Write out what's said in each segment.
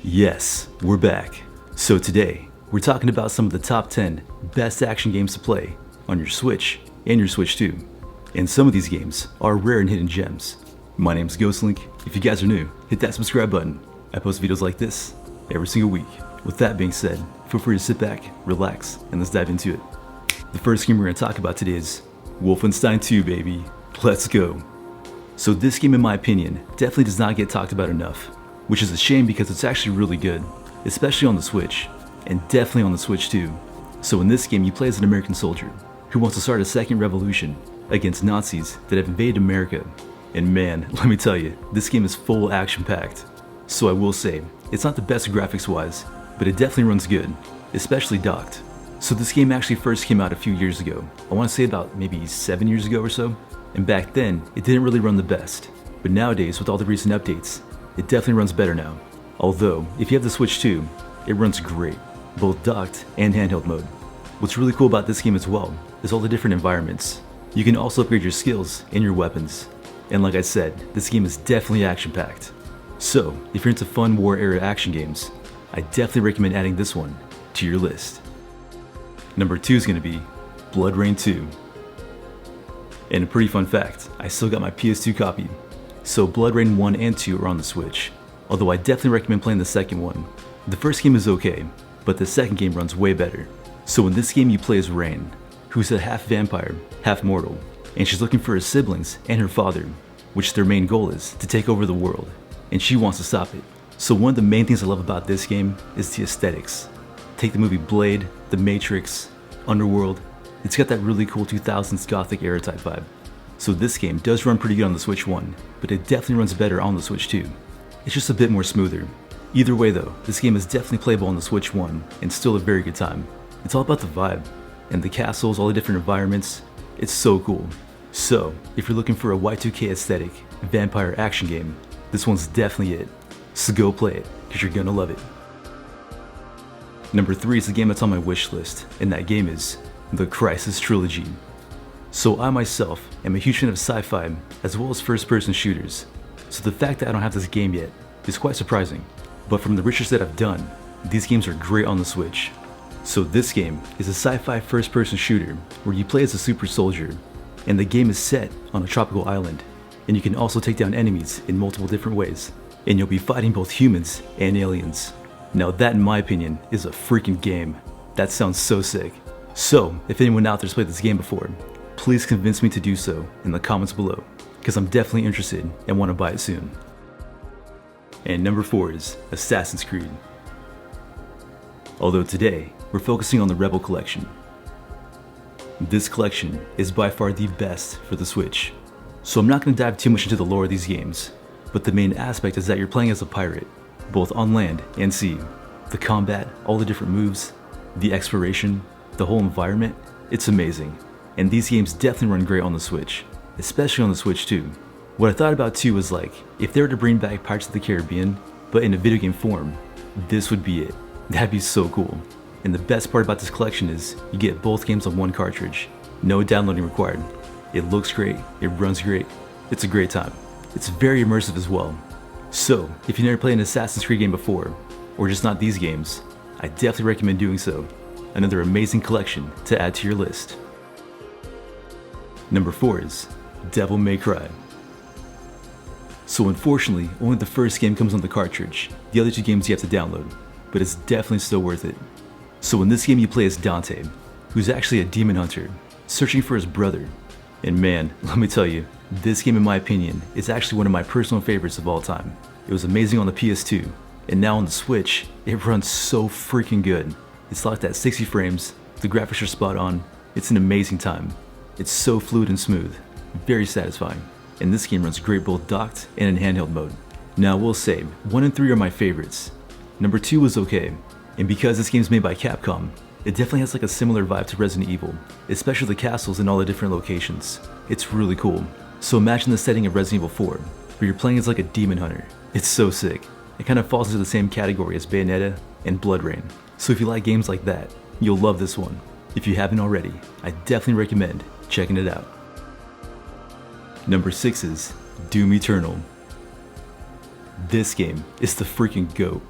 Yes, we're back. So today, we're talking about some of the top 10 best action games to play on your Switch and your Switch 2. And some of these games are rare and hidden gems. My name's Ghostlink. If you guys are new, hit that subscribe button. I post videos like this every single week. With that being said, feel free to sit back, relax, and let's dive into it. The first game we're going to talk about today is Wolfenstein II, baby. Let's go. So this game, in my opinion, definitely does not get talked about enough, which is a shame because it's actually really good, especially on the Switch, and definitely on the Switch too. So in this game, you play as an American soldier who wants to start a second revolution against Nazis that have invaded America. And man, let me tell you, this game is full action-packed. So I will say, it's not the best graphics-wise, but it definitely runs good, especially docked. So this game actually first came out a few years ago. I want to say about maybe 7 years ago or so. And back then, it didn't really run the best. But nowadays, with all the recent updates, it definitely runs better now. Although, if you have the Switch 2, it runs great, both docked and handheld mode. What's really cool about this game as well is all the different environments. You can also upgrade your skills and your weapons. And like I said, this game is definitely action-packed. So, if you're into fun war-era action games, I definitely recommend adding this one to your list. Number 2 is going to be Bloodrayne 2. And a pretty fun fact, I still got my PS2 copy. So Bloodrayne 1 and 2 are on the Switch, although I definitely recommend playing the second one. The first game is okay, but the second game runs way better. So in this game you play as Rain, who's a half vampire, half mortal, and she's looking for her siblings and her father, which their main goal is to take over the world, and she wants to stop it. So one of the main things I love about this game is the aesthetics. Take the movie Blade, The Matrix, Underworld. It's got that really cool 2000s Gothic era type vibe. So this game does run pretty good on the Switch 1, but it definitely runs better on the Switch 2. It's just a bit more smoother. Either way though, this game is definitely playable on the Switch 1 and still a very good time. It's all about the vibe, and the castles, all the different environments. It's so cool. So, if you're looking for a Y2K aesthetic vampire action game, this one's definitely it. So go play it, because you're gonna love it. Number 3 is the game that's on my wish list, and that game is the Crysis Trilogy. So I myself am a huge fan of sci-fi as well as first-person shooters, so the fact that I don't have this game yet is quite surprising. But from the research that I've done, these games are great on the Switch. So this game is a sci-fi first-person shooter where you play as a super soldier, and the game is set on a tropical island, and you can also take down enemies in multiple different ways, and you'll be fighting both humans and aliens. Now that, in my opinion, is a freaking game. That sounds so sick. So, if anyone out there's played this game before, please convince me to do so in the comments below, because I'm definitely interested and want to buy it soon. And number 4 is Assassin's Creed. Although today, we're focusing on the Rebel Collection. This collection is by far the best for the Switch, so I'm not going to dive too much into the lore of these games, but the main aspect is that you're playing as a pirate, both on land and sea. The combat, all the different moves, the exploration, the whole environment, it's amazing. And these games definitely run great on the Switch, especially on the Switch 2. What I thought about too was like, if they were to bring back Pirates of the Caribbean, but in a video game form, this would be it. That'd be so cool. And the best part about this collection is, you get both games on one cartridge. No downloading required. It looks great, it runs great, it's a great time. It's very immersive as well. So, if you've never played an Assassin's Creed game before, or just not these games, I definitely recommend doing so. Another amazing collection to add to your list. Number 4 is Devil May Cry. So unfortunately, only the first game comes on the cartridge. The other 2 games you have to download, but it's definitely still worth it. So in this game you play as Dante, who's actually a demon hunter, searching for his brother. And man, let me tell you, this game in my opinion is actually one of my personal favorites of all time. It was amazing on the PS2, and now on the Switch, it runs so freaking good. It's locked at 60 frames, the graphics are spot on, it's an amazing time. It's so fluid and smooth, very satisfying, and this game runs great both docked and in handheld mode. Now I will say, 1 and 3 are my favorites. Number 2 was okay, and because this game's made by Capcom, it definitely has like a similar vibe to Resident Evil, especially the castles and all the different locations. It's really cool. So imagine the setting of Resident Evil 4, where you're playing as like a demon hunter. It's so sick. It kind of falls into the same category as Bayonetta and Bloodrayne. So if you like games like that, you'll love this one. If you haven't already, I definitely recommend checking it out. Number 6 is Doom Eternal. This game is the freaking GOAT.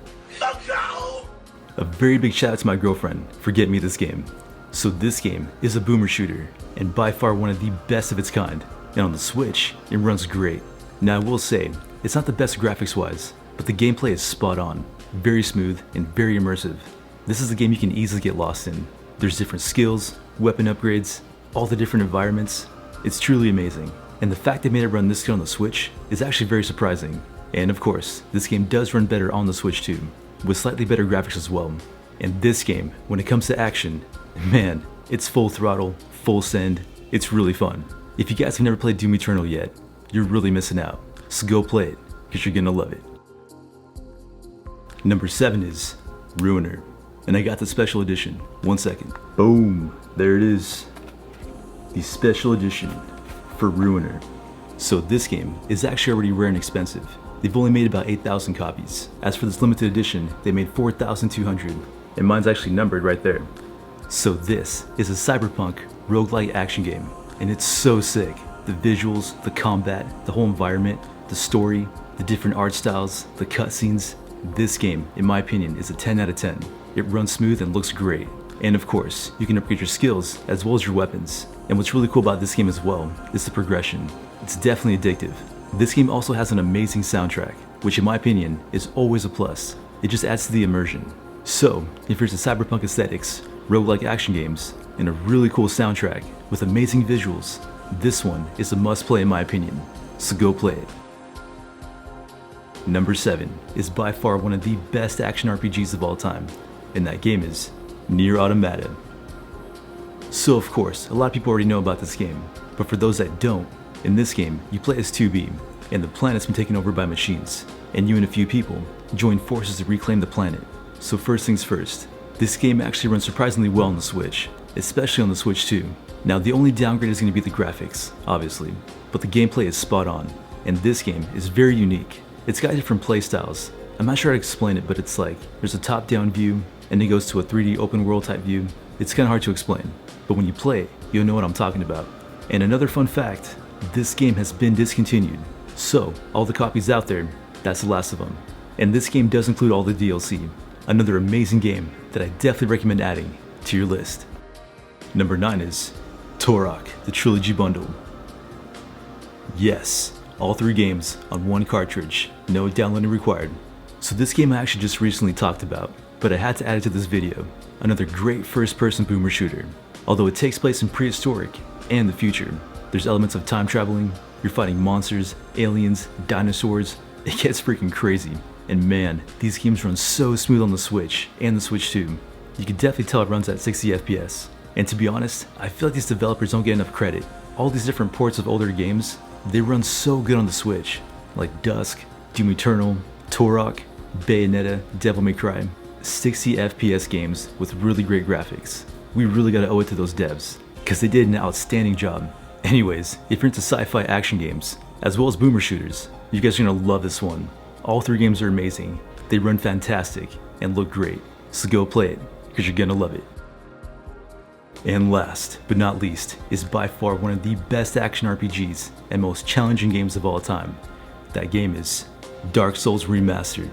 A very big shout out to my girlfriend for getting me this game. So this game is a boomer shooter, and by far one of the best of its kind, and on the Switch, it runs great. Now I will say, it's not the best graphics wise, but the gameplay is spot on, very smooth and very immersive. This is a game you can easily get lost in. There's different skills, weapon upgrades, all the different environments. It's truly amazing, and the fact they made it run this good on the Switch is actually very surprising. And of course, this game does run better on the Switch too, with slightly better graphics as well. And this game, when it comes to action, man, it's full throttle, full send, it's really fun. If you guys have never played Doom Eternal yet, you're really missing out, so go play it, because you're gonna love it. Number 7 is Ruiner, and I got the special edition. 1 second. Boom, there it is. The special edition for Ruiner. So this game is actually already rare and expensive. They've only made about 8,000 copies. As for this limited edition, they made 4,200, and mine's actually numbered right there. So this is a cyberpunk roguelike action game, and it's so sick. The visuals, the combat, the whole environment, the story, the different art styles, the cutscenes. This game, in my opinion, is a 10 out of 10. It runs smooth and looks great. And of course, you can upgrade your skills as well as your weapons. And what's really cool about this game as well is the progression. It's definitely addictive. This game also has an amazing soundtrack, which in my opinion is always a plus. It just adds to the immersion. So, if you're into cyberpunk aesthetics, roguelike action games, and a really cool soundtrack with amazing visuals, this one is a must play in my opinion. So go play it. Number 7 is by far one of the best action RPGs of all time, and that game is NieR Automata. So of course, a lot of people already know about this game, but for those that don't, in this game, you play as 2B, and the planet's been taken over by machines, and you and a few people join forces to reclaim the planet. So first things first, this game actually runs surprisingly well on the Switch, especially on the Switch 2. Now the only downgrade is going to be the graphics, obviously, but the gameplay is spot on, and this game is very unique. It's got different playstyles. I'm not sure how to explain it, but it's like, there's a top-down view, and it goes to a 3D open world type view. It's kind of hard to explain, but when you play it, you'll know what I'm talking about. And another fun fact, this game has been discontinued. So, all the copies out there, that's the last of them. And this game does include all the DLC. Another amazing game that I definitely recommend adding to your list. Number 9 is Turok, the Trilogy Bundle. Yes, all 3 games on one cartridge, no downloading required. So this game I actually just recently talked about, but I had to add it to this video. Another great first-person boomer shooter. Although it takes place in prehistoric and the future, there's elements of time traveling, you're fighting monsters, aliens, dinosaurs. It gets freaking crazy. And man, these games run so smooth on the Switch and the Switch 2. You can definitely tell it runs at 60 FPS. And to be honest, I feel like these developers don't get enough credit. All these different ports of older games, they run so good on the Switch. Like Dusk, Doom Eternal, Turok, Bayonetta, Devil May Cry. 60 FPS games with really great graphics. We really gotta owe it to those devs, because they did an outstanding job. Anyways, if you're into sci-fi action games, as well as boomer shooters, you guys are gonna love this one. All 3 games are amazing, they run fantastic, and look great. So go play it, because you're gonna love it. And last, but not least, is by far one of the best action RPGs and most challenging games of all time. That game is Dark Souls Remastered.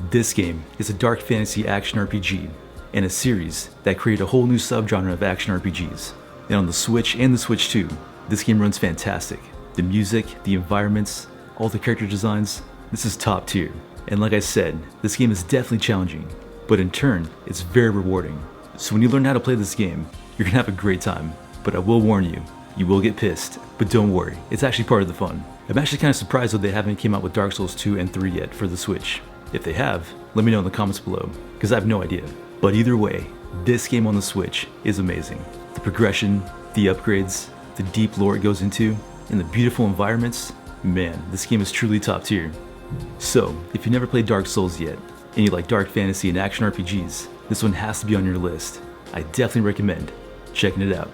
This game is a dark fantasy action RPG, and a series that created a whole new subgenre of action RPGs. And on the Switch and the Switch 2, this game runs fantastic. The music, the environments, all the character designs, this is top tier. And like I said, this game is definitely challenging, but in turn, it's very rewarding. So when you learn how to play this game, you're gonna have a great time. But I will warn you, you will get pissed. But don't worry, it's actually part of the fun. I'm actually kind of surprised that they haven't came out with Dark Souls 2 and 3 yet for the Switch. If they have, let me know in the comments below, because I have no idea. But either way, this game on the Switch is amazing. The progression, the upgrades, the deep lore it goes into, and the beautiful environments, man, this game is truly top tier. So, if you never played Dark Souls yet, and you like dark fantasy and action RPGs, this one has to be on your list. I definitely recommend checking it out.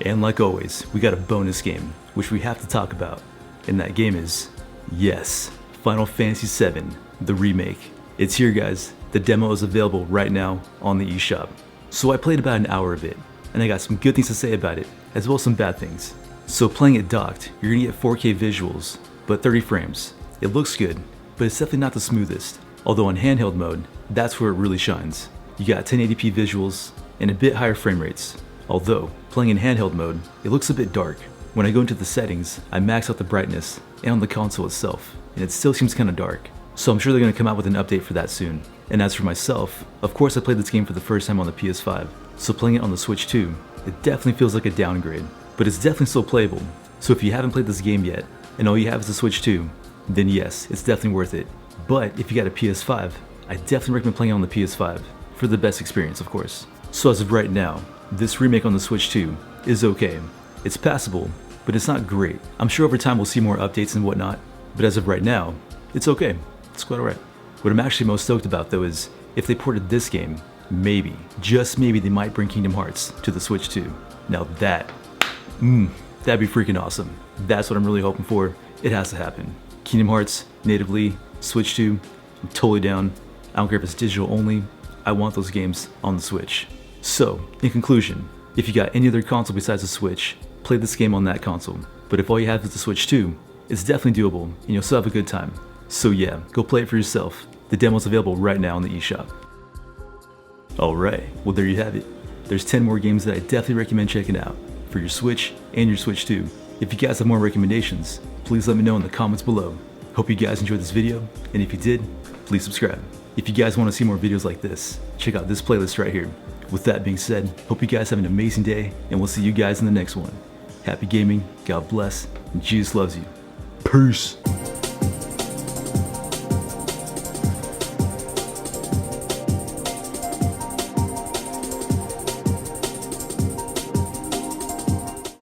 And like always, we got a bonus game, which we have to talk about. And that game is, yes, Final Fantasy VII, the remake. It's here guys, the demo is available right now on the eShop. So I played about an hour of it, and I got some good things to say about it, as well as some bad things. So playing it docked, you're gonna get 4K visuals, but 30 frames. It looks good, but it's definitely not the smoothest. Although on handheld mode, that's where it really shines. You got 1080p visuals and a bit higher frame rates. Although, playing in handheld mode, it looks a bit dark. When I go into the settings, I max out the brightness and on the console itself, and it still seems kinda dark. So I'm sure they're gonna come out with an update for that soon. And as for myself, of course I played this game for the first time on the PS5, so playing it on the Switch 2, it definitely feels like a downgrade, but it's definitely still playable. So if you haven't played this game yet, and all you have is a Switch 2, then yes, it's definitely worth it. But if you got a PS5, I definitely recommend playing it on the PS5, for the best experience of course. So as of right now, this remake on the Switch 2 is okay. It's passable, but it's not great. I'm sure over time we'll see more updates and whatnot, but as of right now, it's okay. It's quite alright. What I'm actually most stoked about though is, if they ported this game, maybe, just maybe they might bring Kingdom Hearts to the Switch 2. Now that'd be freaking awesome. That's what I'm really hoping for. It has to happen. Kingdom Hearts, natively, Switch 2, I'm totally down. I don't care if it's digital only, I want those games on the Switch. So, in conclusion, if you got any other console besides the Switch, play this game on that console. But if all you have is the Switch 2, it's definitely doable, and you'll still have a good time. So yeah, go play it for yourself. The demo's available right now on the eShop. Alright, well there you have it. There's 10 more games that I definitely recommend checking out for your Switch and your Switch 2. If you guys have more recommendations, please let me know in the comments below. Hope you guys enjoyed this video, and if you did, please subscribe. If you guys want to see more videos like this, check out this playlist right here. With that being said, hope you guys have an amazing day, and we'll see you guys in the next one. Happy gaming, God bless, and Jesus loves you. Peace!